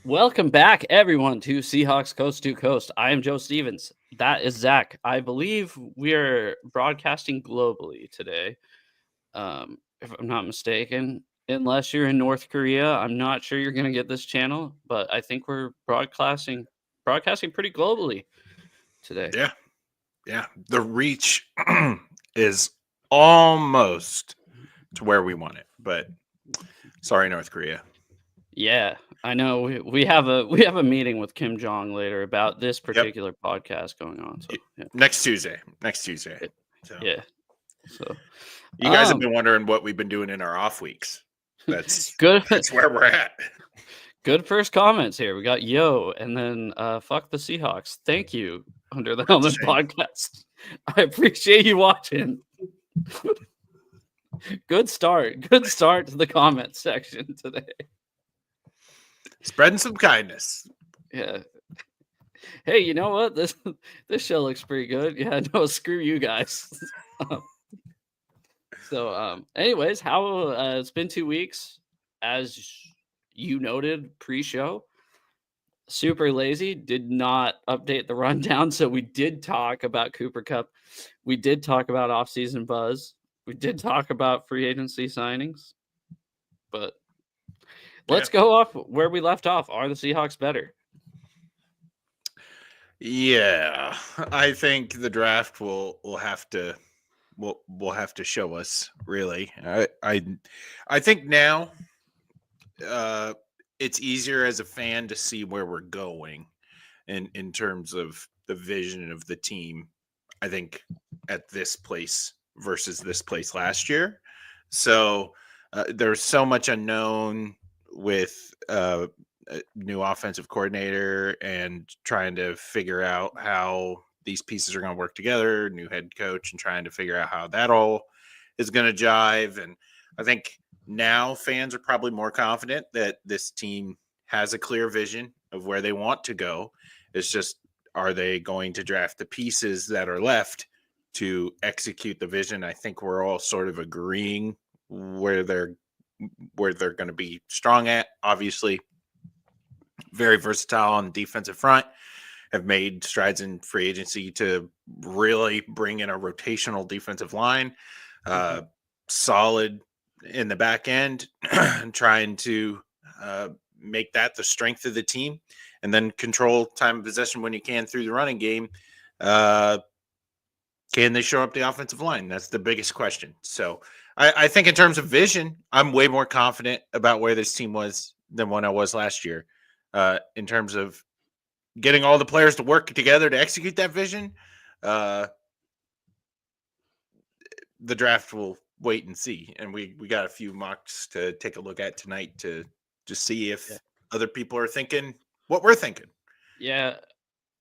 Welcome back, everyone, to Seahawks Coast to Coast. I am Joe Stevens. That is Zach. I believe we are broadcasting globally today, if I'm not mistaken. Unless you're in North Korea, I'm not sure you're going to get this channel, but I think we're broadcasting pretty globally today. Yeah, yeah. The reach is almost to where we want it, but sorry, North Korea. Yeah, I know we have a meeting with Kim Jong later about this Yep. particular podcast going on. So yeah, Next Tuesday. Next Tuesday. yeah, So yeah. So you guys have been wondering what we've been doing in our off weeks. That's good. that's where we're at. Good first comments here. We got yo, and then fuck the Seahawks. Thank you, Under the That's a Helmet shame. podcast. I appreciate you watching. Good start. Good start to the comment section today. Spreading some kindness. Yeah. Hey, you know what? This show looks pretty good. Yeah, no, screw you guys. Anyways, how it's been 2 weeks, as you noted pre-show. Super lazy, did not update the rundown. So we did talk about Cooper Cup. We did talk about offseason buzz. We did talk about free agency signings. But let's go off where we left off. Are the Seahawks better? Yeah, I think the draft will have to will have to show us. Really, I think now it's easier as a fan to see where we're going in terms of the vision of the team. I think at this place versus this place last year. So there's so much unknown with a new offensive coordinator and trying to figure out how these pieces are going to work together, new head coach, and trying to figure out how that all is going to jive. And I think now fans are probably more confident that this team has a clear vision of where they want to go. It's just, are they going to draft the pieces that are left to execute the vision? I think we're all sort of agreeing where they're going to be strong at. Obviously, very versatile on the defensive front, have made strides in free agency to really bring in a rotational defensive line, solid in the back end, and trying to make that the strength of the team, and then control time of possession when you can through the running game. Can they show up the offensive line? That's the biggest question. So I think in terms of vision, I'm way more confident about where this team was than when I was last year. In terms of getting all the players to work together to execute that vision, the draft will wait and see. And we got a few mocks to take a look at tonight to see if other people are thinking what we're thinking. Yeah.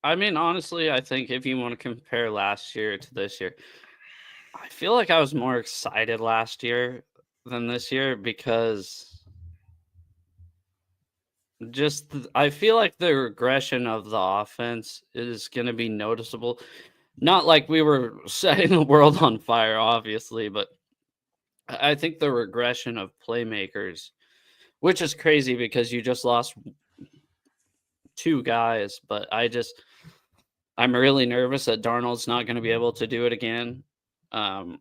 I mean, honestly, I think if you want to compare last year to this year, I feel like I was more excited last year than this year because I feel like the regression of the offense is going to be noticeable. Not like we were setting the world on fire, obviously, but I think the regression of playmakers, which is crazy because you just lost two guys, but I'm really nervous that Darnold's not going to be able to do it again. And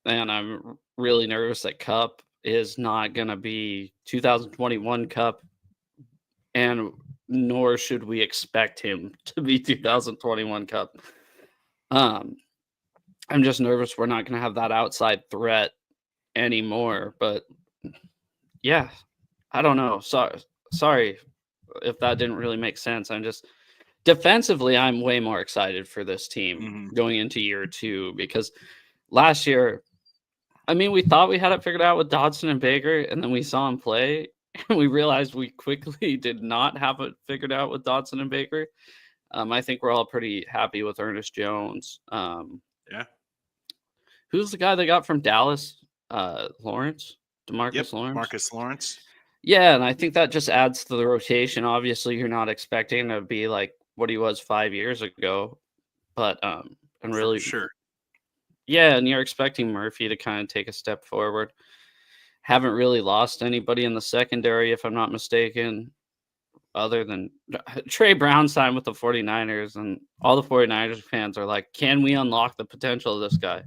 I'm really nervous that Cup is not going to be 2021 Cup, and nor should we expect him to be 2021 Cup. I'm just nervous we're not going to have that outside threat anymore. But yeah, I don't know. Sorry if that didn't really make sense. I'm just defensively, I'm way more excited for this team going into year two because last year, I mean, we thought we had it figured out with Dodson and Baker, and then we saw him play, and we realized we quickly did not have it figured out with Dodson and Baker. I think we're all pretty happy with Ernest Jones. Yeah. Who's the guy they got from Dallas? Lawrence? DeMarcus Lawrence? Marcus Lawrence. Yeah, and I think that just adds to the rotation. Obviously, you're not expecting to be like what he was 5 years ago, but and really, sure. Yeah, and you're expecting Murphy to kind of take a step forward. Haven't really lost anybody in the secondary, if I'm not mistaken. other than Trey Brown signed with the 49ers, and all the 49ers fans are like, can we unlock the potential of this guy?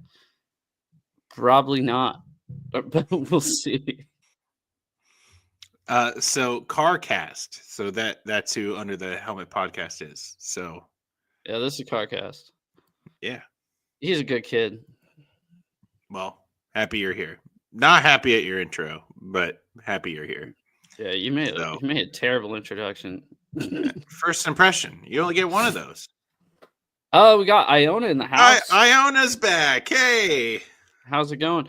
Probably not, but we'll see. So CarCast. So that's who Under the Helmet podcast is. So Yeah, this is CarCast. yeah. He's a good kid. Well, happy you're here. Not happy at your intro, but happy you're here. Yeah, you made a terrible introduction. First impression. You only get one of those. Oh, we got Iona in the house. Iona's back. Hey. How's it going?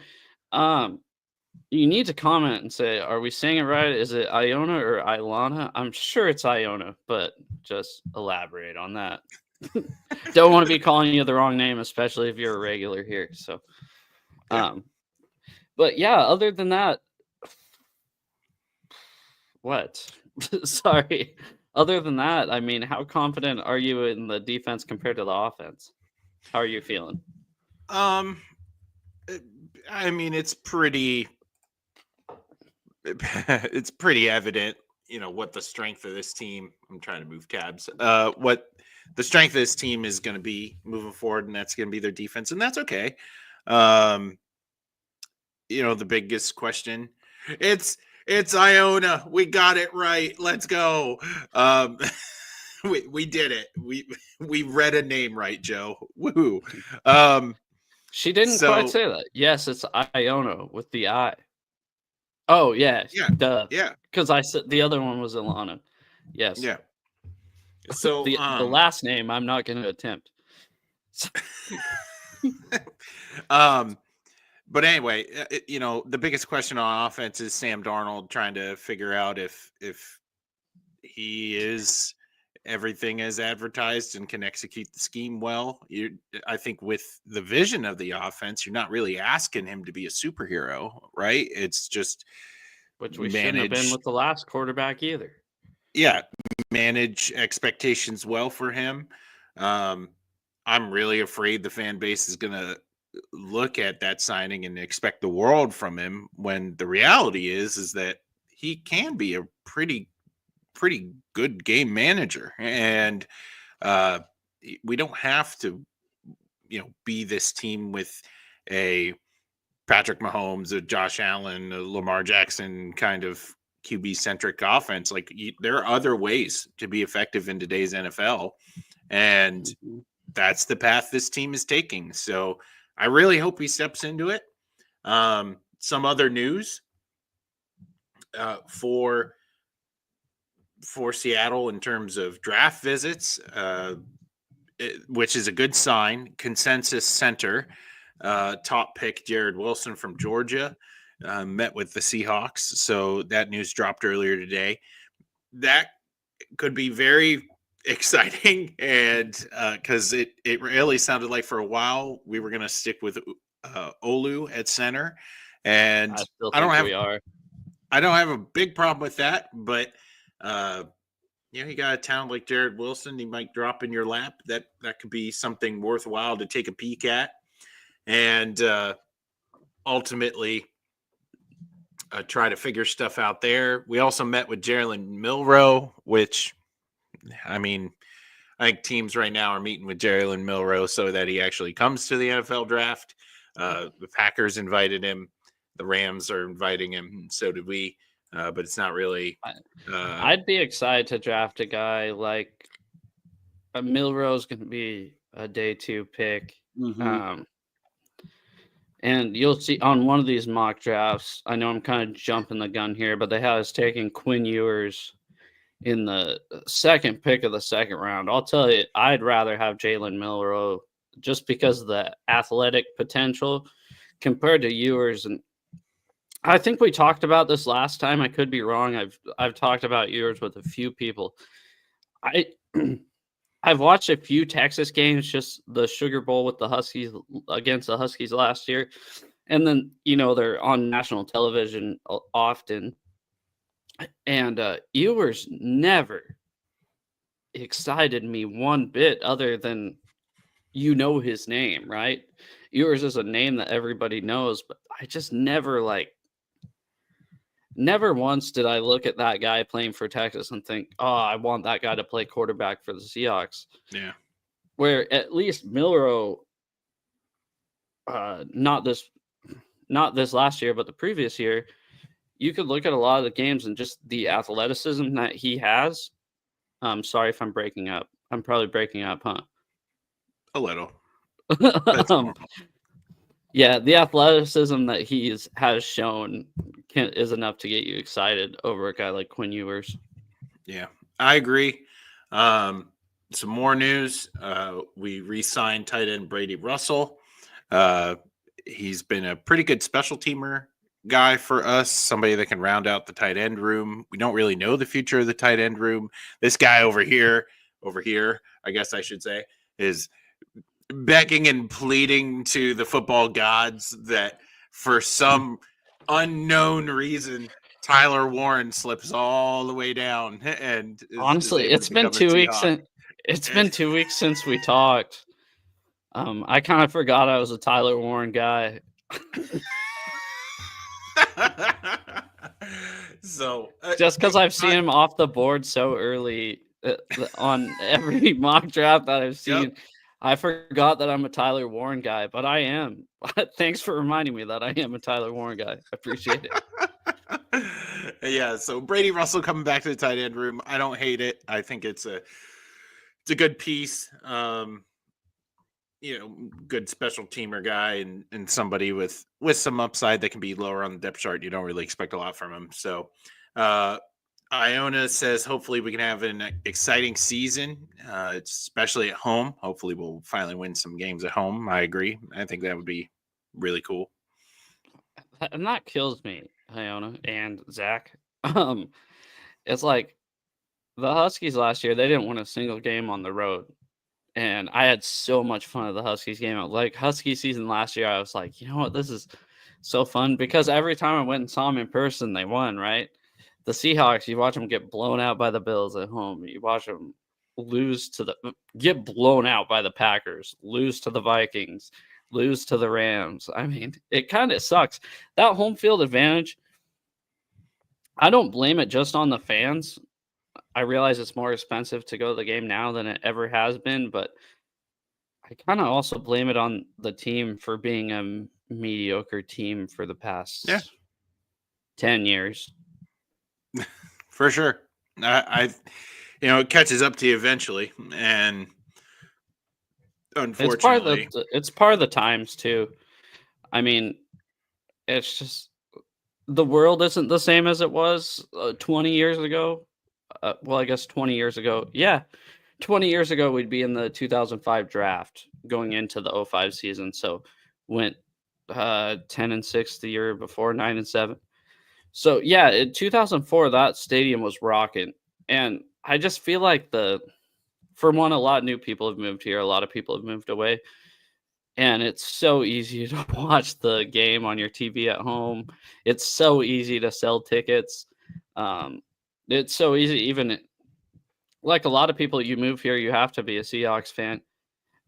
You need to comment and say, are we saying it right? Is it Iona or Ilana? I'm sure it's Iona, but just elaborate on that. Don't want to be calling you the wrong name, especially if you're a regular here. So, but yeah, other than that, what? Sorry. Other than that, I mean, how confident are you in the defense compared to the offense? How are you feeling? I mean, it's pretty evident, what the strength of this team. I'm trying to move tabs. What the strength of this team is going to be moving forward, and that's going to be their defense, and that's okay. The biggest question, it's Iona. We got it right. Let's go. We did it. We read a name right, Joe. Woohoo. She didn't quite say that. Yes, it's Iona with the I. Oh, yeah. Duh. Yeah. Because I said the other one was Ilana. Yes. Yeah. So the last name I'm not going to attempt. But anyway, the biggest question on offense is Sam Darnold trying to figure out if he is everything as advertised and can execute the scheme well. I think with the vision of the offense, you're not really asking him to be a superhero, right? It's just which we shouldn't have been with the last quarterback either. Yeah, manage expectations well for him. I'm really afraid the fan base is going to look at that signing and expect the world from him, when the reality is that he can be a pretty good game manager, and we don't have to be this team with a Patrick Mahomes, a Josh Allen, a Lamar Jackson kind of QB centric offense. Like, there are other ways to be effective in today's NFL, and that's the path this team is taking. So I really hope he steps into it. Some other news for Seattle in terms of draft visits, which is a good sign. Consensus center, top pick Jared Wilson from Georgia, met with the Seahawks. So that news dropped earlier today. That could be very exciting, and because it really sounded like for a while we were going to stick with Olu at center, and I don't have a big problem with that, but you got a talent like Jared Wilson, he might drop in your lap. That could be something worthwhile to take a peek at, and ultimately try to figure stuff out there. We also met with Jalen Milroe, which, I mean, I think teams right now are meeting with Jalen Milroe so that he actually comes to the NFL draft. The Packers invited him. The Rams are inviting him. So did we. But it's not really. I'd be excited to draft a guy like Milroe's going to be a day 2 pick. Mm-hmm. And you'll see on one of these mock drafts, I know I'm kind of jumping the gun here, but they have us taking Quinn Ewers in the second pick of the second round. I'll tell you, I'd rather have Jalen Milroe just because of the athletic potential compared to Ewers. And I think we talked about this last time. I could be wrong. I've talked about Ewers with a few people. I've watched a few Texas games, just the Sugar Bowl with the Huskies against the Huskies last year. And then, they're on national television often. And Ewers never excited me one bit other than his name, right? Ewers is a name that everybody knows, but I just never Never once did I look at that guy playing for Texas and think, "Oh, I want that guy to play quarterback for the Seahawks." Yeah. Where at least Milrow, not this last year, but the previous year, you could look at a lot of the games and just the athleticism that he has. I'm sorry if I'm breaking up. I'm probably breaking up, huh? A little. That's normal. Yeah, the athleticism that has shown is enough to get you excited over a guy like Quinn Ewers. Yeah, I agree. Some more news. We re-signed tight end Brady Russell. He's been a pretty good special teamer guy for us, somebody that can round out the tight end room. We don't really know the future of the tight end room. This guy over here, I guess I should say, is begging and pleading to the football gods that for some unknown reason Tyler Warren slips all the way down and honestly, it's been 2 weeks been 2 weeks since we talked. I kind of forgot I was a Tyler Warren guy. So just because I've seen him off the board so early on every mock draft that I've seen, yep. I forgot that I'm a Tyler Warren guy, but I am. Thanks for reminding me that I am a Tyler Warren guy. I appreciate it. Yeah, so Brady Russell coming back to the tight end room. I don't hate it. I think it's a good piece. Good special teamer guy and somebody with some upside that can be lower on the depth chart. You don't really expect a lot from him. So Iona says hopefully we can have an exciting season, especially at home. Hopefully we'll finally win some games at home. I agree. I think that would be really cool. And that kills me, Iona and Zach. It's like the Huskies last year, they didn't win a single game on the road. And I had so much fun at the Huskies game. Like Husky season last year, I was like, you know what, this is so fun because every time I went and saw them in person, they won, right? The Seahawks, you watch them get blown out by the Bills at home. You watch them get blown out by the Packers, lose to the Vikings, lose to the Rams. I mean, it kind of sucks. That home field advantage, I don't blame it just on the fans. I realize it's more expensive to go to the game now than it ever has been, but I kind of also blame it on the team for being a mediocre team for the past 10 years. For sure. It catches up to you eventually, and unfortunately, it's part of the times too. I mean, it's just the world isn't the same as it was 20 years ago. Well, I guess 20 years ago. Yeah, 20 years ago, we'd be in the 2005 draft going into the 05 season. So went 10-6 the year before, 9-7. So yeah, in 2004, that stadium was rocking. And I just feel like for one, a lot of new people have moved here. A lot of people have moved away. And it's so easy to watch the game on your TV at home. It's so easy to sell tickets. It's so easy, even like a lot of people, you move here, you have to be a Seahawks fan.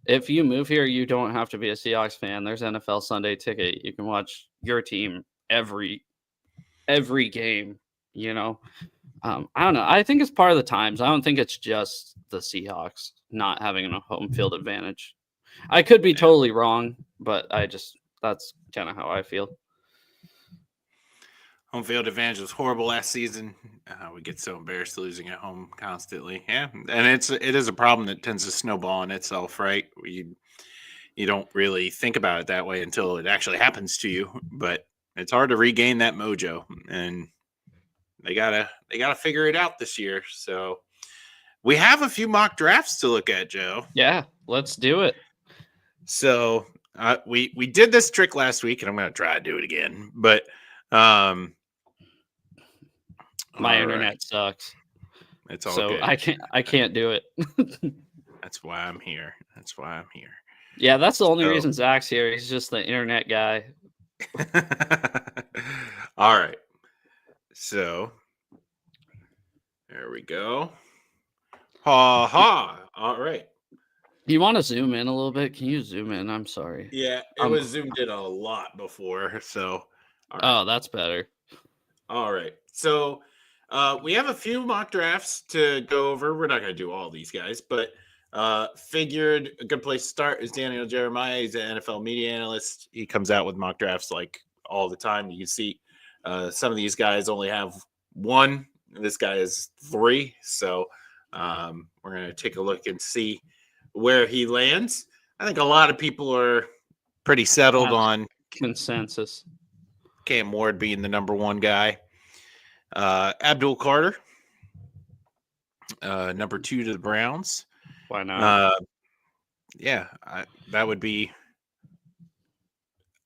If you move here, you don't have to be a Seahawks fan. There's NFL Sunday Ticket. You can watch your team every game, I don't know. I think it's part of the times. I don't think it's just the Seahawks not having a home field advantage. I could be totally wrong, but that's kind of how I feel. Home field advantage was horrible last season. We get so embarrassed losing at home constantly. Yeah, and it is a problem that tends to snowball on itself, right? You don't really think about it that way until it actually happens to you. But it's hard to regain that mojo, and they gotta figure it out this year. So we have a few mock drafts to look at, Joe. Yeah, let's do it. So we did this trick last week, and I'm going to try to do it again. But my internet sucks. It's all good. I can't do it. That's why I'm here. Yeah, that's the only reason Zach's here. He's just the internet guy. All right. So there we go. Ha ha. All right. You want to zoom in a little bit? Can you zoom in? I'm sorry. Yeah, it was zoomed in a lot before. So Oh, that's better. All right. So we have a few mock drafts to go over. We're not going to do all these guys, but figured a good place to start is Daniel Jeremiah. He's an NFL media analyst. He comes out with mock drafts like all the time. You can see some of these guys only have one. This guy has three. So we're going to take a look and see where he lands. I think a lot of people are pretty settled on consensus. Cam Ward being the number one guy. Abdul Carter, number 2 to the Browns. Why not? That would be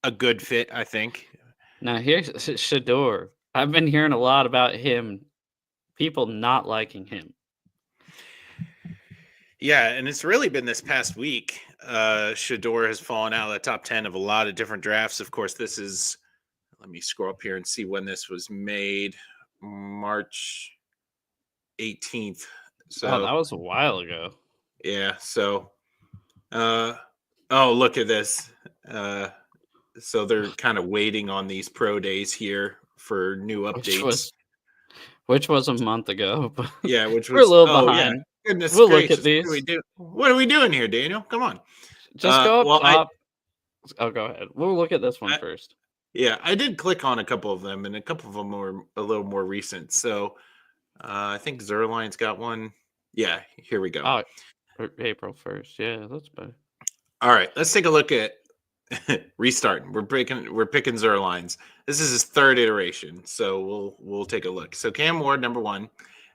a good fit, I think. Now here's Shador. I've been hearing a lot about him, people not liking him. Yeah, and it's really been this past week. Shador has fallen out of the top 10 of a lot of different drafts. Of course, this is, let me scroll up here and see when this was made. March 18th. So that was a while ago. Yeah. So, look at this. So they're kind of waiting on these pro days here for new updates. Which was a month ago. But yeah, which was we're a little behind. Yeah. Goodness we'll gracious. Look at these. What are we doing here, Daniel? Come on. Just go up top. Go ahead. We'll look at this one first. Yeah, I did click on a couple of them, and a couple of them were a little more recent. So I think Zerline's got one. Yeah, here we go. Oh, April 1st. Yeah, that's better. All right, let's take a look at restarting. We're picking Zerlines. This is his third iteration, so we'll take a look. So Cam Ward, number 1,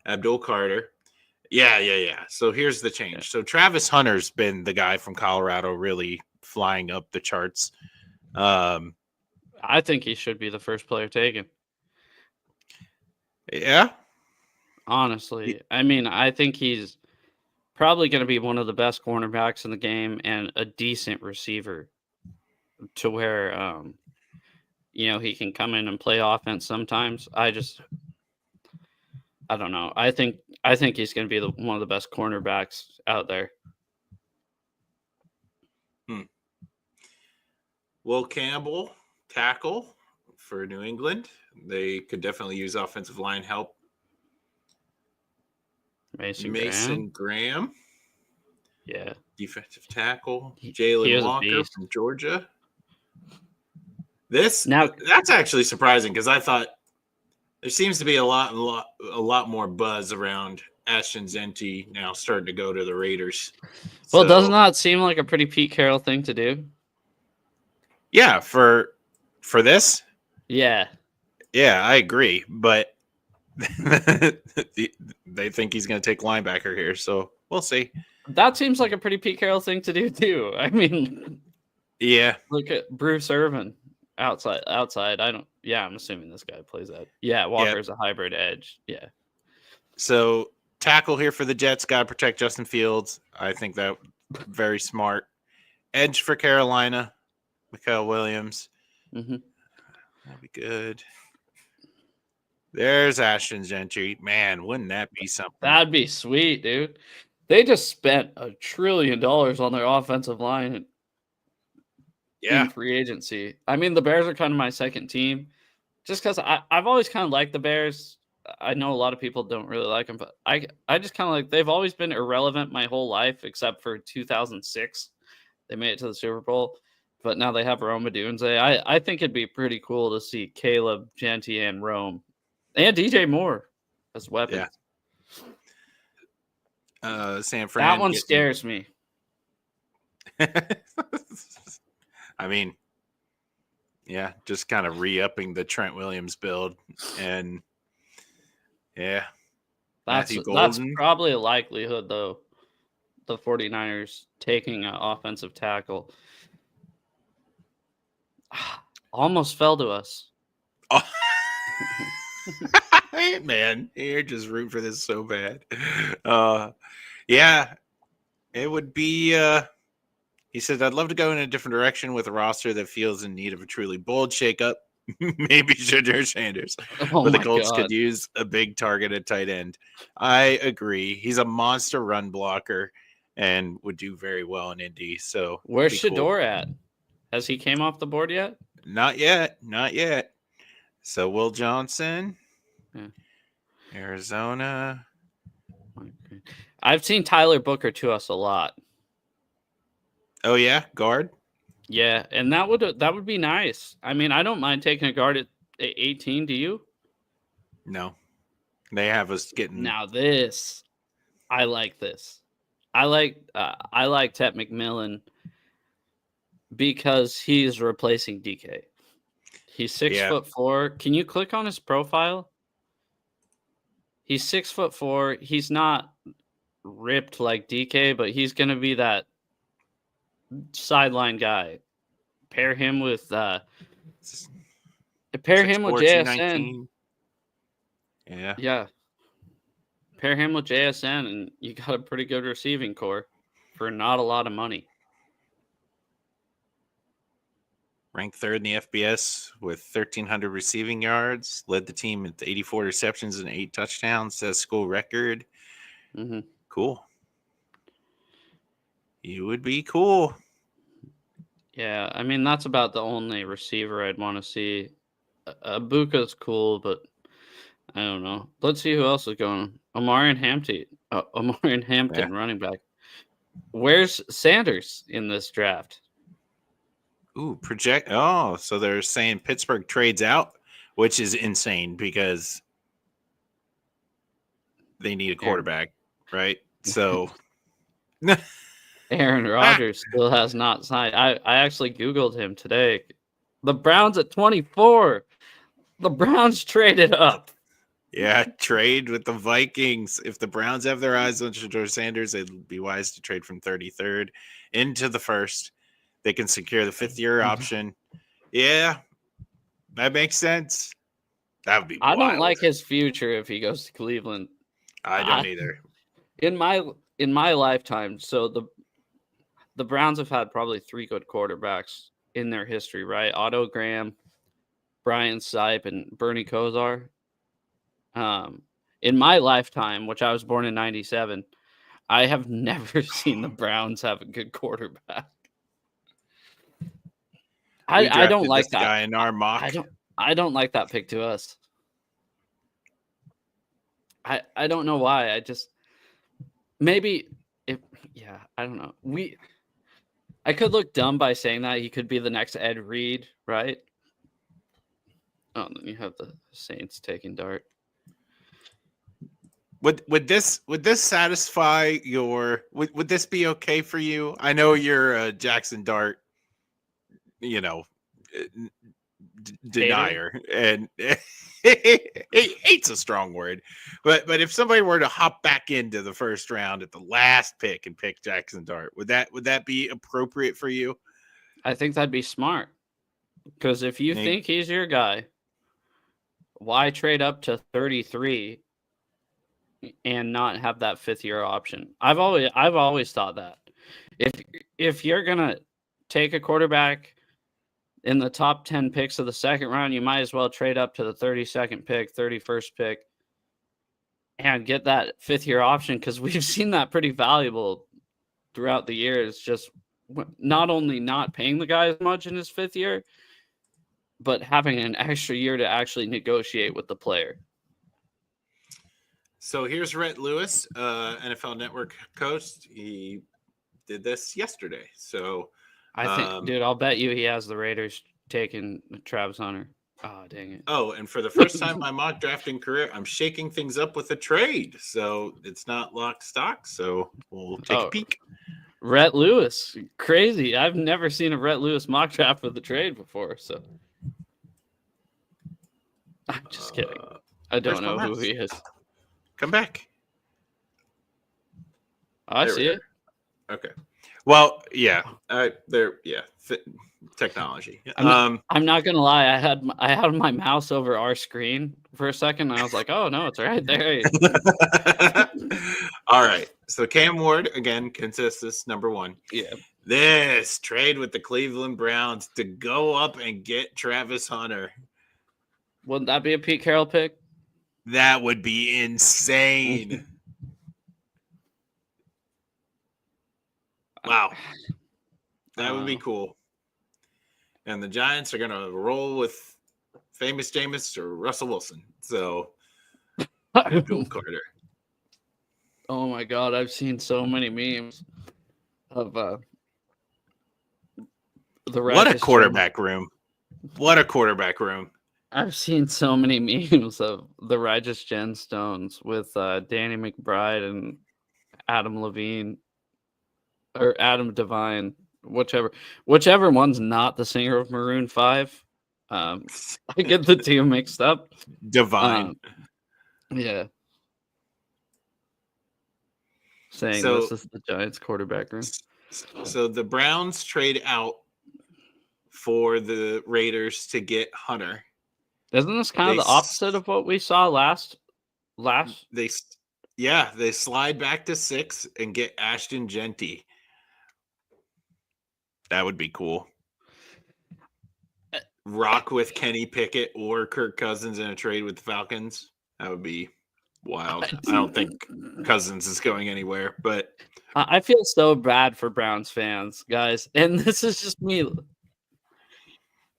Abdul Carter. Yeah. So here's the change. Yeah. So Travis Hunter's been the guy from Colorado, really flying up the charts. I think he should be the first player taken. Yeah. Honestly, I mean, I think he's probably going to be one of the best cornerbacks in the game and a decent receiver to where, he can come in and play offense sometimes. I don't know. I think he's going to be one of the best cornerbacks out there. Will Campbell, tackle for New England. They could definitely use offensive line help. Mason Graham. Yeah. Defensive tackle. Jalen Walker from Georgia. That's actually surprising because I thought there seems to be a lot more buzz around Ashton Zenty now starting to go to the Raiders. Well, doesn't that seem like a pretty Pete Carroll thing to do? Yeah, for this? Yeah. Yeah, I agree. But they think he's going to take linebacker here, so we'll see. That seems like a pretty Pete Carroll thing to do too. I mean, yeah. Look at Bruce Irvin outside. I'm assuming this guy plays that. Yeah, Walker's a hybrid edge. Yeah. So tackle here for the Jets, got to protect Justin Fields. I think that very smart. Edge for Carolina, Mikael Williams. Mm-hmm. That'd be good. There's Ashton Gentry. Man, wouldn't that be something? That'd be sweet, dude. They just spent $1 trillion on their offensive line in free agency. I mean, the Bears are kind of my second team just because I've always kind of liked the Bears. I know a lot of people don't really like them, but I just kind of like, they've always been irrelevant my whole life except for 2006. They made it to the Super Bowl, but now they have Rome Odunze. I think it'd be pretty cool to see Caleb, Genty, and Rome. And DJ Moore as weapons. Yeah. San Fran. That one scares me. I mean, yeah, just kind of re-upping the Trent Williams build. And, yeah. That's probably a likelihood, though, the 49ers taking an offensive tackle. Almost fell to us. Oh. Man, you're just rooting for this so bad. Yeah, it would be. He said, "I'd love to go in a different direction with a roster that feels in need of a truly bold shakeup. Maybe Shedeur Sanders, but the Colts could use a big target at tight end." I agree. He's a monster run blocker and would do very well in Indy. So where's Shedeur at? Has he came off the board yet? Not yet. So Will Johnson. Yeah. Arizona. Okay. I've seen Tyler Booker to us a lot. Oh yeah, guard. Yeah, and that would be nice. I mean, I don't mind taking a guard at 18. Do you? No, they have us getting. Now this, I like this. I like Tet McMillan because he's replacing DK. He's 6'4". Can you click on his profile? He's 6'4". He's not ripped like DK, but he's gonna be that sideline guy. Pair him with JSN. Yeah. Yeah. Pair him with JSN and you got a pretty good receiving core for not a lot of money. Ranked third in the FBS with 1,300 receiving yards. Led the team with 84 receptions and 8 touchdowns. Says school record. Mm-hmm. Cool. You would be cool. Yeah, I mean, that's about the only receiver I'd want to see. Abuka's cool, but I don't know. Let's see who else is going. Omarion Hampton, running back. Where's Sanders in this draft? Ooh, project. Oh, so they're saying Pittsburgh trades out, which is insane because they need a quarterback, right? So Aaron Rodgers still has not signed. I actually Googled him today. The Browns at 24. The Browns traded up. Yeah, trade with the Vikings. If the Browns have their eyes on Shedeur Sanders, it'd be wise to trade from 33rd into the first. They can secure the 5th-year option. Yeah, that makes sense. That would be wild. I don't like his future if he goes to Cleveland. I don't either. In my lifetime, so the Browns have had probably 3 good quarterbacks in their history, right? Otto Graham, Brian Sipe, and Bernie Kosar. In my lifetime, which I was born in 97, I have never seen the Browns have a good quarterback. I don't like that guy in our mock. I don't like that pick to us. I don't know why. I just maybe I don't know. I could look dumb by saying that he could be the next Ed Reed, right? Oh, and then you have the Saints taking Dart. Would this satisfy your? Would this be okay for you? I know you're a Jackson Dart, denier, and hate's a strong word, but if somebody were to hop back into the first round at the last pick and pick Jackson Dart, would that be appropriate for you? I think that'd be smart because if you think he's your guy, why trade up to 33 and not have that 5th-year option? I've always thought that if you're gonna take a quarterback in the top 10 picks of the second round, you might as well trade up to the 32nd pick, 31st pick, and get that 5th-year option because we've seen that pretty valuable throughout the years. Just not only not paying the guy as much in his 5th year, but having an extra year to actually negotiate with the player. So here's Rhett Lewis, NFL Network coach. He did this yesterday. So I think, dude, I'll bet you he has the Raiders taking Travis Hunter. Oh, dang it. Oh, and for the first time in my mock drafting career, I'm shaking things up with a trade. So it's not locked stock. So we'll take a peek. Rhett Lewis. Crazy. I've never seen a Rhett Lewis mock draft with a trade before. So I'm just kidding. I don't know who he is. Come back. I see it. Okay. Well, yeah. Technology. I'm not gonna lie. I had my mouse over our screen for a second. And I was like, "Oh no, it's right there." All right. So Cam Ward again, consensus number 1. Yeah. This trade with the Cleveland Browns to go up and get Travis Hunter. Wouldn't that be a Pete Carroll pick? That would be insane. Wow. That would be cool. And the Giants are going to roll with famous Jameis or Russell Wilson. So Bill Carter. Oh my god, I've seen so many memes of the What a righteous quarterback room. What a quarterback room. I've seen so many memes of the righteous gemstones with Danny McBride and Adam Levine or Adam Devine, whichever one's not the singer of Maroon 5. I get the two mixed up. Divine. Yeah. Saying So- this is the Giants quarterback room. So the Browns trade out for the Raiders to get Hunter. Isn't this kind of They the opposite of what we saw last? They slide back to 6 and get Ashton Genty. That would be cool. Rock with Kenny Pickett or Kirk Cousins in a trade with the Falcons. That would be wild. I don't think Cousins is going anywhere, but I feel so bad for Browns fans, guys. And this is just me.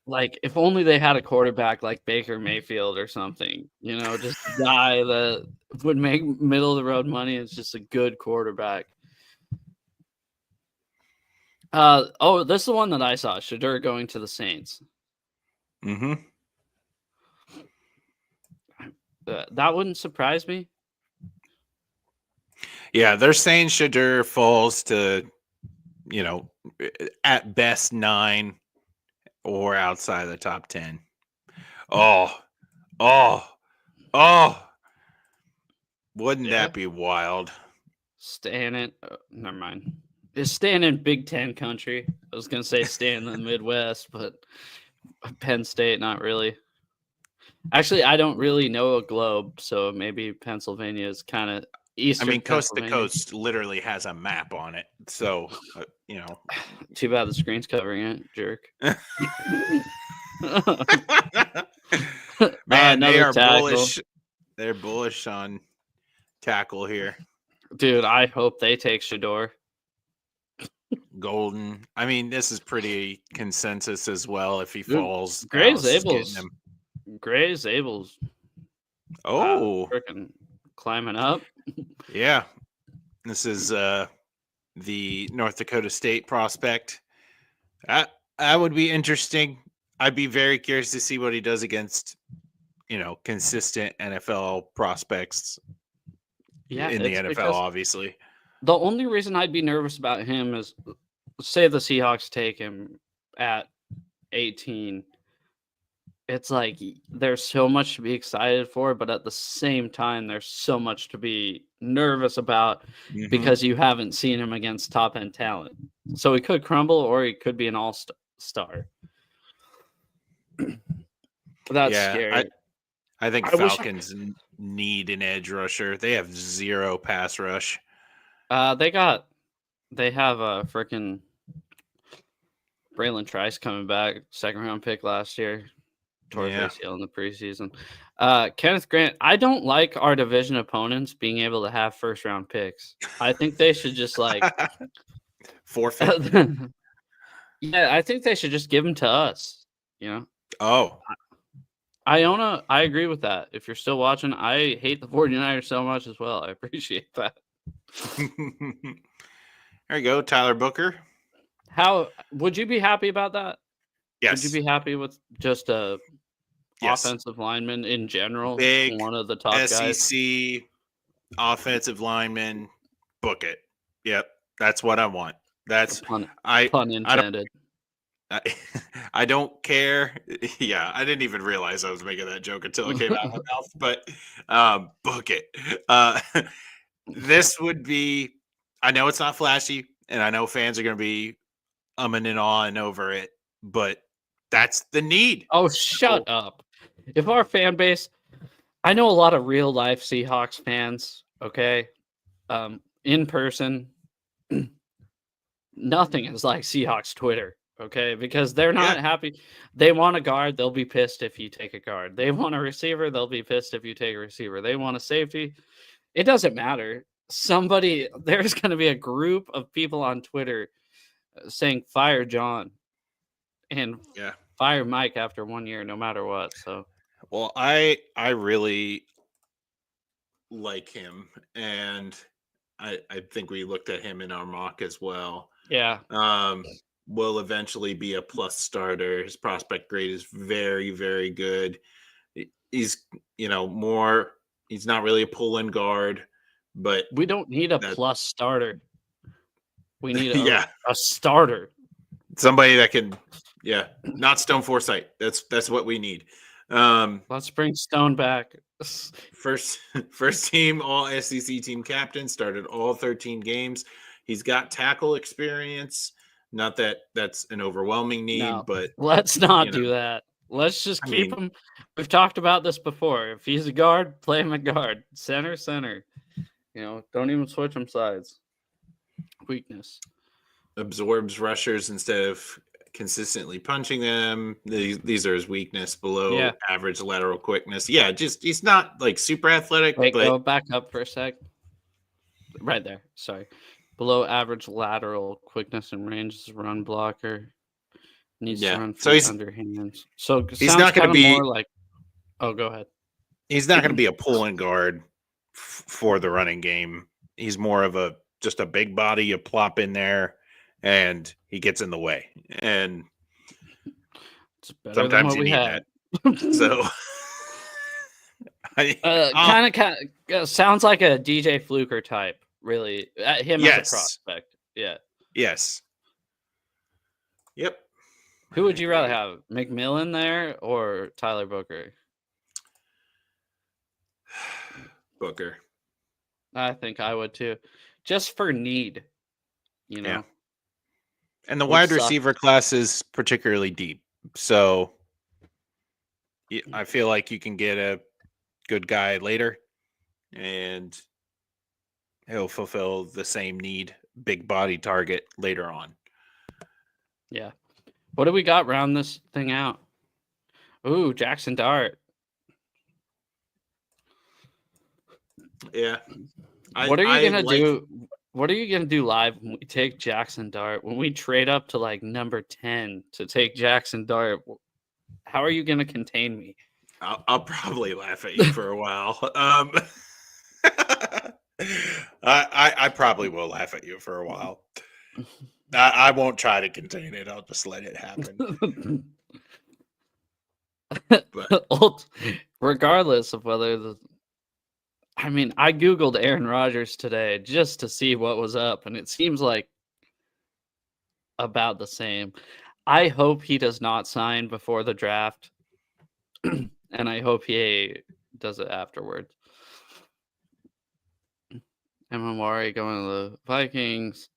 Like, if only they had a quarterback like Baker Mayfield or something, just a guy that would make middle of the road money. It's just a good quarterback. This is the one that I saw. Shedeur going to the Saints. That wouldn't surprise me. Yeah, they're saying Shedeur falls to, at best 9 or outside the top 10. Oh. Wouldn't that be wild? Staying in, never mind. Is staying in Big Ten country. I was gonna say stay in the Midwest, but Penn State, not really. Actually, I don't really know a globe, so maybe Pennsylvania is kind of eastern. I mean, coast to coast literally has a map on it, so Too bad the screen's covering it, jerk. Man, they are tackle. bullish. They're bullish on tackle here. Dude, I hope they take Shedeur. Golden. I mean, this is pretty consensus as well. If he falls, Gray Dallas is getting him. Zable's freaking climbing up. Yeah. This is the North Dakota State prospect. That would be interesting. I'd be very curious to see what he does against, consistent NFL prospects in the NFL, obviously. The only reason I'd be nervous about him is, say the Seahawks take him at 18. It's like there's so much to be excited for, but at the same time, there's so much to be nervous about because you haven't seen him against top-end talent. So he could crumble or he could be an all-star. That's scary. I think Falcons need an edge rusher. They have zero pass rush. They have a freaking Braylon Trice coming back, second-round pick last year. Tore his ACL in the preseason. Kenneth Grant, I don't like our division opponents being able to have first-round picks. I think they should just forfeit. Yeah, I think they should just give them to us. Oh. Iona, I agree with that. If you're still watching, I hate the 49ers so much as well. I appreciate that. There you go, Tyler Booker. How would you be happy about that? Yes. Would you be happy with just a offensive lineman in general? Big one of the top SEC guys? Offensive lineman, book it. Yep, that's what I want. That's pun intended. I don't care. Yeah, I didn't even realize I was making that joke until it came out of my mouth. But book it. This would be. I know it's not flashy, and I know fans are going to be umming and ahhing over it, but that's the need. Oh, shut up! If our fan base, I know a lot of real life Seahawks fans. Okay, in person, nothing is like Seahawks Twitter. Okay, because they're not happy. They want a guard, they'll be pissed if you take a guard. They want a receiver, they'll be pissed if you take a receiver. They want a safety. It doesn't matter. There's going to be a group of people on Twitter saying fire John and fire Mike after 1 year, no matter what. So, well, I really like him, and I think we looked at him in our mock as well. Yeah. Will eventually be a plus starter. His prospect grade is very, very good. He's, more, he's not really a pull-in guard, but We don't need a that, plus starter. We need yeah, a starter. somebody that can, not Stone Forsythe. That's what we need. Let's bring Stone back. First team all SEC team captain, started all 13 games. He's got tackle experience. Not that that's an overwhelming need, No, but let's not do that. Let's just keep him. We've talked about this before. If he's a guard, play him at guard. Center. Don't even switch him sides. Weakness. Absorbs rushers instead of consistently punching them. These are his weakness, below average lateral quickness. Yeah, just he's not like super athletic. Wait, but go back up for a sec. Right there. Sorry. Below average lateral quickness and range is run blocker. Needs to run feet under hands. So he's not going to be more like. Oh, go ahead. He's not going to be a pull-in guard for the running game. He's more of just a big body you plop in there, and he gets in the way. And sometimes you need that. So kind of sounds like a DJ Fluker type. Really, him as a prospect. Yeah. Yes. Yep. Who would you rather have, McMillan there or Tyler Booker? Booker. I think I would too, just for need. Yeah. And the wide receiver class is particularly deep, so I feel like you can get a good guy later, and he'll fulfill the same need, big body target later on. Yeah. What do we got round this thing out? Ooh, Jackson Dart. Yeah. What are you gonna do? What are you gonna do live when we take Jackson Dart? When we trade up to like number 10 to take Jackson Dart, how are you gonna contain me? I'll probably laugh at you for a while. I probably will laugh at you for a while. I won't try to contain it. I'll just let it happen. But regardless of whether I Googled Aaron Rodgers today just to see what was up, and it seems like about the same. I hope he does not sign before the draft, and I hope he does it afterwards. Amamari going to the Vikings.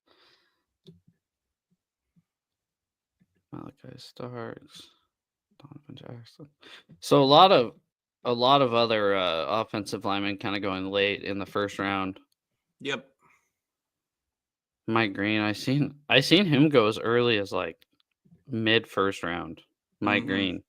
Malachi Starks. Donovan Jackson. So a lot of other offensive linemen kind of going late in the first round. Yep. Mike Green, I seen him go as early as like mid first round. Mike Green.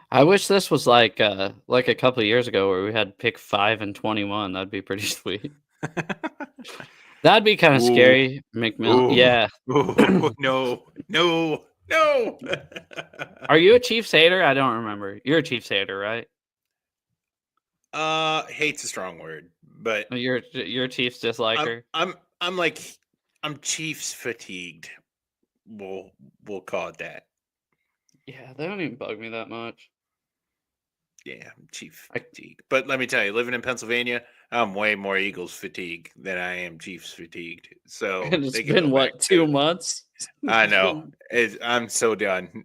I wish this was like a couple of years ago where we had pick 5 and 21. That'd be pretty sweet. That'd be kind of scary, McMillan. Yeah. No. Are you a Chiefs hater? I don't remember. You're a Chiefs hater, right? Hate's a strong word, but you're a Chiefs disliker. I'm Chiefs fatigued. We'll call it that. Yeah, they don't even bug me that much. Yeah, I'm Chiefs fatigued. But let me tell you, living in Pennsylvania, I'm way more Eagles fatigued than I am Chiefs fatigued. So and it's been what, 2 months? I know. I'm so done.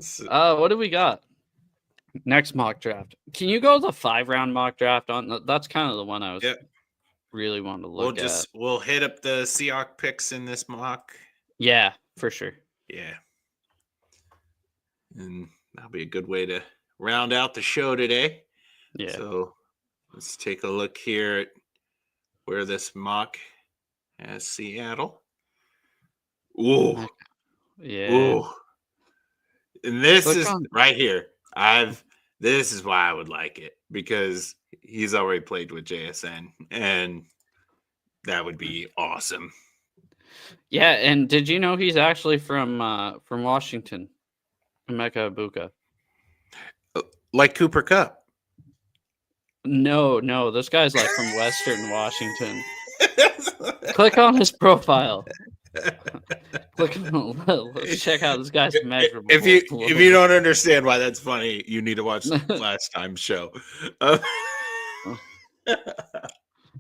What do we got? Next mock draft. Can you go the 5-round mock draft on? That's kind of the one I was really wanting to look at. We'll hit up the Seahawks picks in this mock. Yeah, for sure. Yeah. And that'll be a good way to round out the show today. Yeah. So let's take a look here at where this mock has Seattle. Ooh. Yeah. Ooh. And this is right here. This is why I would like it, because he's already played with JSN, and that would be awesome. Yeah, and did you know he's actually from Washington? Emeka Ibuka. Like Cooper Cup. No, this guy's like from Western Washington. Click on his profile. Let's check out this guy's measurable. If you don't understand why that's funny, you need to watch last time's show.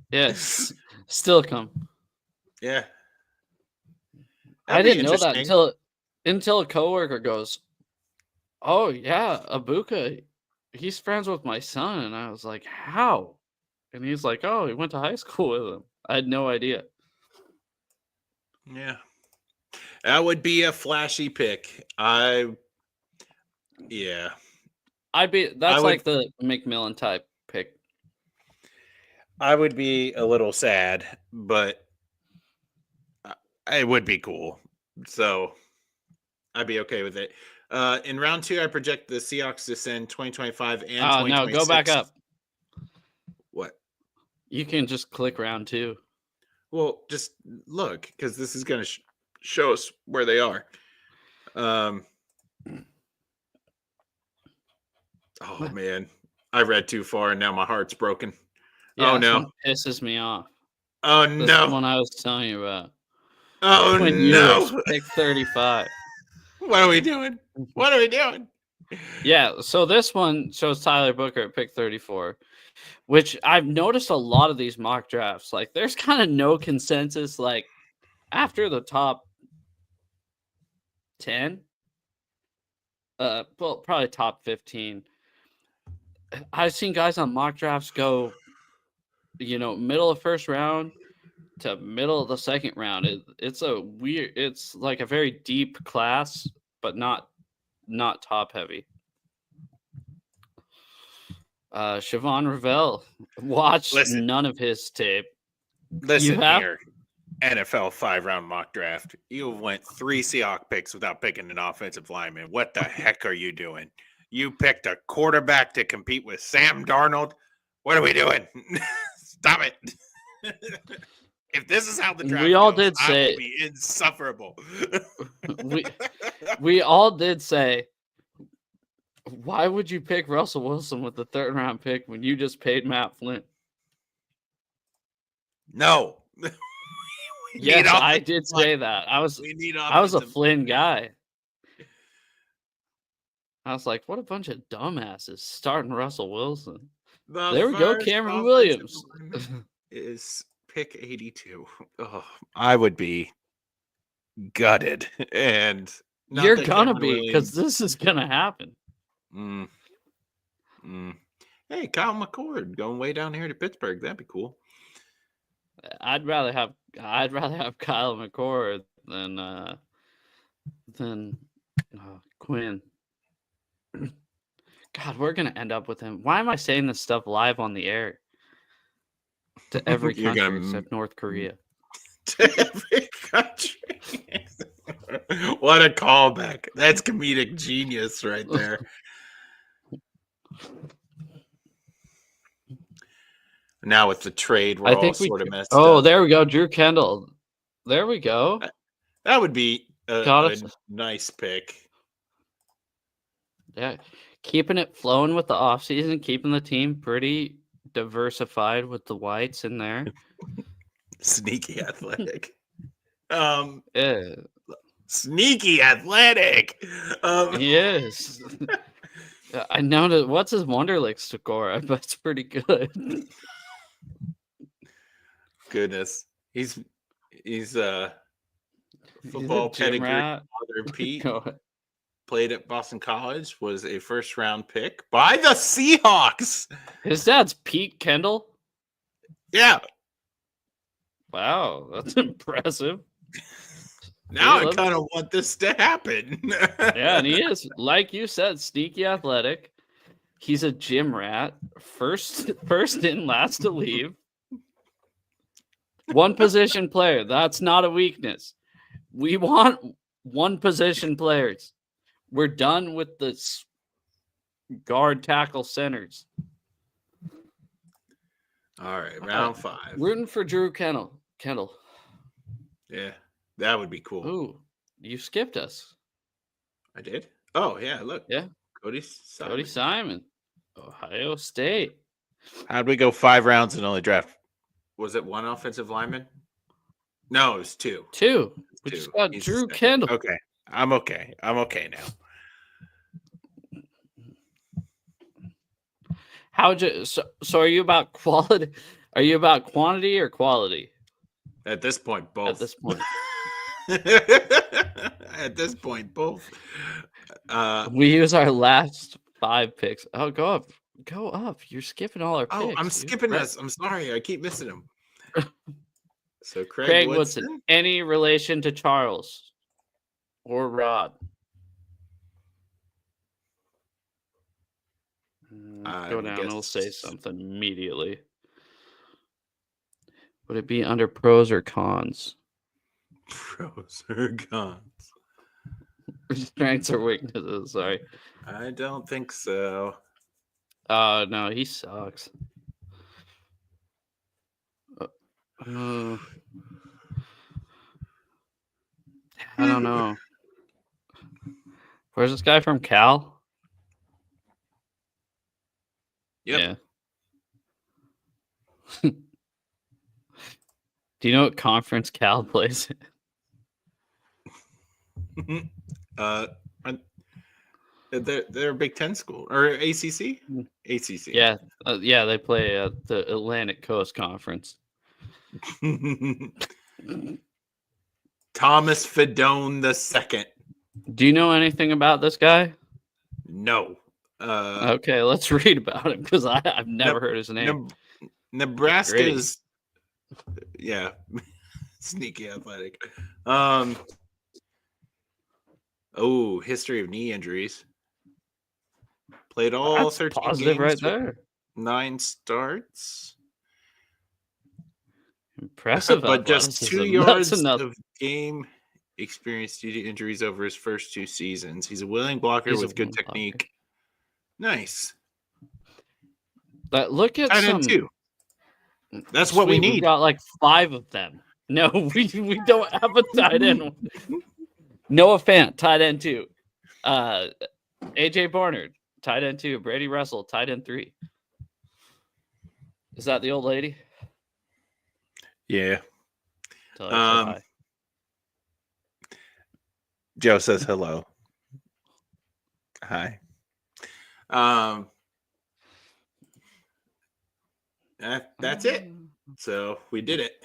Yes, still come. Yeah, I didn't know that until a coworker goes, "Oh yeah, Ibuka, he's friends with my son," and I was like, "How?" And he's like, "Oh, he went to high school with him." I had no idea. Yeah, that would be a flashy pick. That's like the McMillan type pick. I would be a little sad, but it would be cool. So I'd be okay with it. In round 2, I project the Seahawks to send 2025 and 2026. No, go back up. What? You can just click round 2. Well, just look, because this is going to show us where they are. Oh, man. I read too far, and now my heart's broken. Yeah, oh, no. Pisses me off. Oh, this no. Is the one I was telling you about. Oh, no. Pick 35. What are we doing? What are we doing? Yeah, so this one shows Tyler Booker at pick 34, which I've noticed a lot of these mock drafts. Like, there's kind of no consensus. Like, after the top 10, well, probably top 15. I've seen guys on mock drafts go, middle of first round to middle of the second round. It's like a very deep class, but not top heavy. Siobhan Ravel, none of his tape. Listen here, NFL 5-round mock draft. You went 3 Seahawks picks without picking an offensive lineman. What the heck are you doing? You picked a quarterback to compete with Sam Darnold. What are we doing? Stop it. If this is how the draft goes, I will be insufferable. we all did say, why would you pick Russell Wilson with the 3rd round pick when you just paid Matt Flynn? No. Yes, I did say that. I was a Flynn guy. I was like, what a bunch of dumbasses starting Russell Wilson. There we go, Cameron Williams. Is pick 82. Oh, I would be gutted. And you're gonna be, because this is gonna happen. Hey, Kyle McCord going way down here to Pittsburgh. That'd be cool. I'd rather have Kyle McCord than Quinn. God, we're gonna end up with him. Why am I saying this stuff live on the air? To every country except North Korea. To every country. What a callback. That's comedic genius right there. Now with the trade, we're all sort of messed up. Oh, there we go. Drew Kendall. There we go. That would be a nice pick. Yeah. Keeping it flowing with the offseason, keeping the team pretty diversified with the whites in there. Sneaky athletic. Sneaky athletic. Yes. I know that. What's his Wonderlic score? I bet it's pretty good. Goodness. He's football pedigree father Pete. Played at Boston College, was a first-round pick by the Seahawks. His dad's Pete Kendall? Yeah. Wow, that's impressive. Now I kind of want this to happen. Yeah, and he is, like you said, sneaky athletic. He's a gym rat. First in, last to leave. One position player. That's not a weakness. We want one position players. We're done with the guard, tackle, centers. All right, round 5. Rooting for Drew Kendall. Yeah, that would be cool. Ooh, you skipped us. I did. Oh yeah, look. Yeah. Cody Simon. Cody Simon, Ohio State. How'd we go 5 rounds and only draft? Was it 1 offensive lineman? No, it was 2. 2. We 2. just got He's Drew the second. Kendall. Okay. I'm okay. I'm okay now. How'd you? So are you about quality? Are you about quantity or quality? At this point, both. At this point, At this point, both. we use our last 5 picks. Oh, go up. Go up. You're skipping all our picks. Oh, I'm dude. skipping Right. this. I'm sorry. I keep missing them. So Craig Woodson. Any relation to Charles or Rod? Go down. It'll say something immediately. Would it be under pros or cons? Pros or cons? Strengths or weaknesses? Sorry. I don't think so. Oh, no, he sucks. I don't know. Where's this guy from? Cal? Yep. Yeah. Do you know what conference Cal plays in? They're a Big Ten school or ACC. ACC. Yeah, yeah, they play at the Atlantic Coast Conference. Thomas Fedone II. Do you know anything about this guy? No. Okay, let's read about him because I've never heard his name. Nebraska's, yeah, sneaky athletic. Oh, history of knee injuries. Played all That's 13 positive games, right there. 9 starts. Impressive, but just 2 athleticism. yards That's enough. of game experience due to injuries over his first 2 seasons. He's a willing blocker He's a with good willing technique. Nice. But look at Tight some. end too. That's what we Sweet, need. We've got like 5 of them. No, we don't have a tight end. Noah Fant, tight end 2. AJ Barnard, tight end 2. Brady Russell, tight end 3. Is that the old lady? Yeah. Tell her I said hi. Joe says hello. Hi. That's it. So we did it.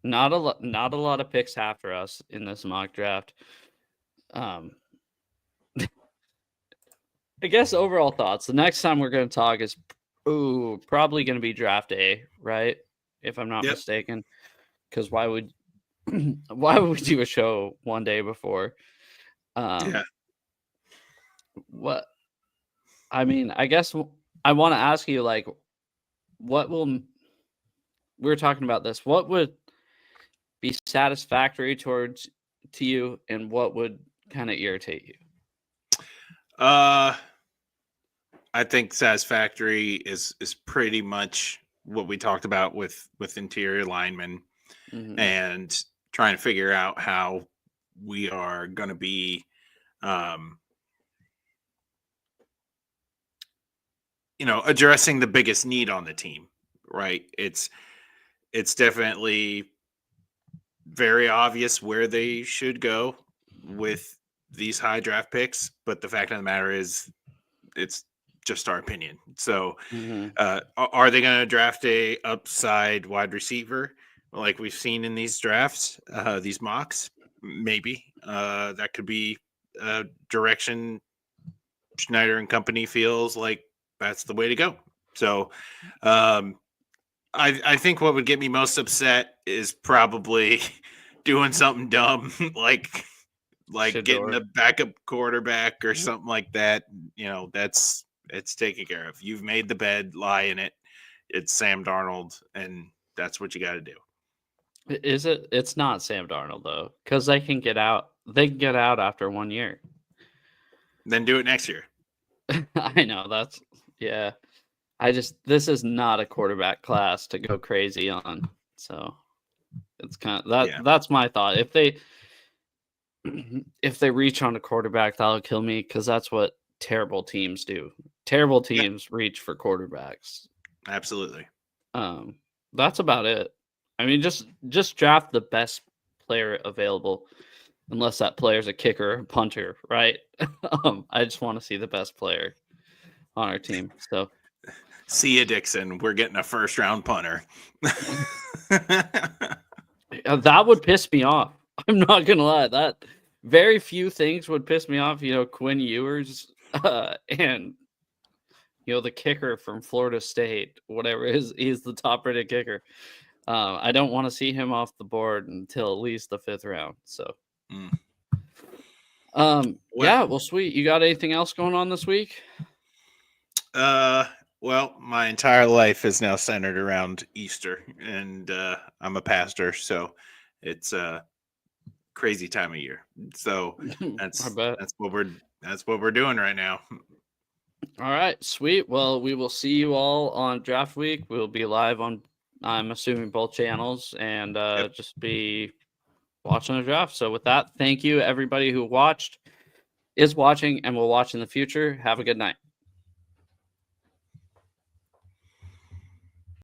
Not a lot of picks after us in this mock draft. I guess overall thoughts. The next time we're going to talk is probably going to be draft day, right? If I'm not mistaken. Because why would we do a show one day before? What? I mean, I guess I want to ask you, like, we were talking about this. What would be satisfactory to you, and what would kind of irritate you? I think satisfactory is pretty much what we talked about with interior linemen and trying to figure out how we are going to be, addressing the biggest need on the team, right? It's definitely very obvious where they should go with these high draft picks, but the fact of the matter is it's just our opinion. So are they going to draft a upside wide receiver like we've seen in these drafts, these mocks? Maybe. That could be a direction Schneider and company feels like that's the way to go. So I think what would get me most upset is probably doing something dumb like getting a backup quarterback or something like that. It's taken care of. You've made the bed, lie in it. It's Sam Darnold, and that's what you got to do. Is it? It's not Sam Darnold though, because they can get out. They can get out after 1 year. Then do it next year. I know this is not a quarterback class to go crazy on. So it's kind of that. Yeah. That's my thought. If they if they reach on a quarterback, that'll kill me because that's what terrible teams do. Terrible teams reach for quarterbacks. Absolutely. That's about it. I mean, just draft the best player available, unless that player's a kicker or punter, right? I just want to see the best player on our team. So See ya, Dixon. We're getting a first-round punter. that would piss me off. I'm not gonna lie. That very few things would piss me off. Quinn Ewers and the kicker from Florida State, whatever he's the top-rated kicker. I don't want to see him off the board until at least the 5th round. So, yeah, well, sweet. You got anything else going on this week? Well, my entire life is now centered around Easter, and I'm a pastor, so it's a crazy time of year. So that's what we're doing right now. All right, sweet. Well, we will see you all on draft week. We'll be live on, I'm assuming, both channels, and just be watching the draft. So with that, thank you everybody who is watching and will watch in the future. Have a good night.